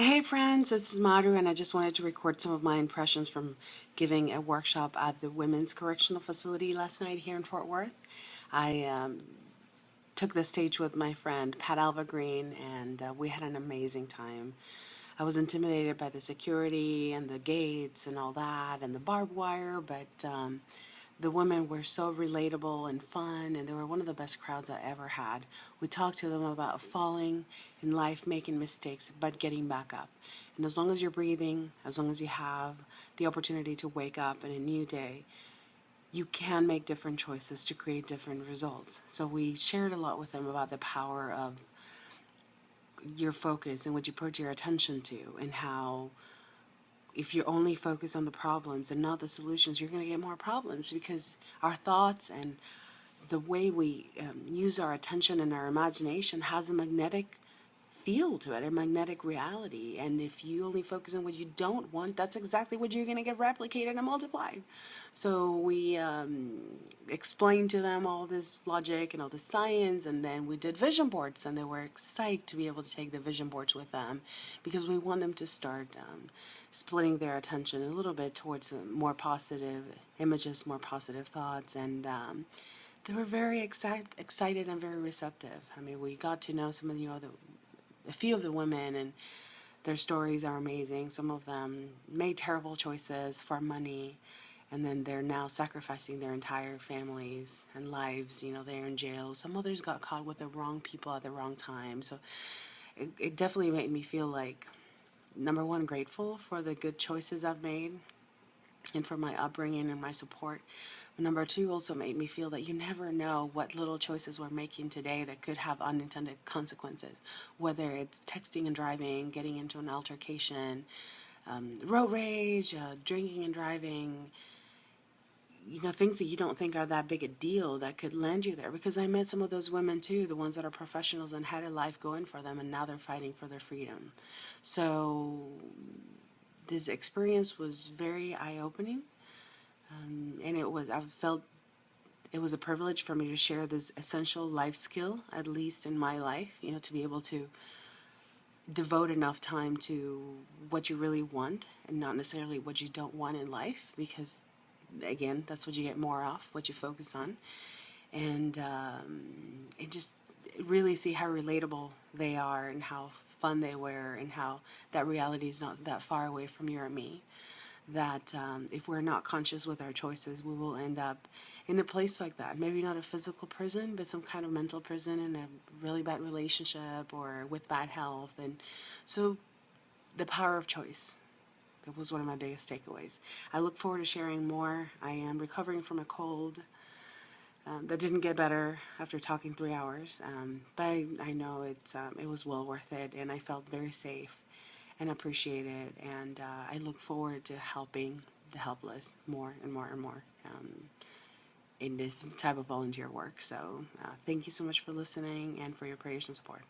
Hey friends, this is Madhu, and I just wanted to record some of my impressions from giving a workshop at the Women's Correctional Facility last night here in Fort Worth. I took the stage with my friend Pat Alva Green, and we had an amazing time. I was intimidated by the security and the gates and all that and the barbed wire, but the women were so relatable and fun, and they were one of the best crowds I ever had. We talked to them about falling in life, making mistakes, but getting back up. And as long as you're breathing, as long as you have the opportunity to wake up in a new day, you can make different choices to create different results. So we shared a lot with them about the power of your focus and what you put your attention to, and how if you only focus on the problems and not the solutions, you're going to get more problems, because our thoughts and the way we use our attention and our imagination has a magnetic feel to it, a magnetic reality. And if you only focus on what you don't want, that's exactly what you're going to get replicated and multiplied. So we explained to them all this logic and all this science, and then we did vision boards, and they were excited to be able to take the vision boards with them, because we want them to start splitting their attention a little bit towards more positive images, more positive thoughts, and they were very excited and very receptive. I mean, we got to know some of a few of the women, and their stories are amazing. Some of them made terrible choices for money, and then they're now sacrificing their entire families and lives. You know, they're in jail. Some others got caught with the wrong people at the wrong time. So it definitely made me feel like, number one, grateful for the good choices I've made and for my upbringing and my support. But number two, also made me feel that you never know what little choices we're making today that could have unintended consequences, whether it's texting and driving, getting into an altercation, road rage, drinking and driving, you know, things that you don't think are that big a deal that could land you there. Because I met some of those women too, the ones that are professionals and had a life going for them, and now they're fighting for their freedom. So this experience was very eye-opening. And I felt it was a privilege for me to share this essential life skill, at least in my life, you know, to be able to devote enough time to what you really want and not necessarily what you don't want in life, because, again, that's what you get more of, what you focus on. And just really see how relatable they are and how fun they were, and how that reality is not that far away from you or me. That if we're not conscious with our choices, we will end up in a place like that. Maybe not a physical prison, but some kind of mental prison, in a really bad relationship or with bad health. And so the power of choice, that was one of my biggest takeaways. I look forward to sharing more. I am recovering from a cold that didn't get better after talking 3 hours, but I know it was well worth it, and I felt very safe and appreciate it, and I look forward to helping the helpless more and more and more in this type of volunteer work. So thank you so much for listening and for your prayers and support.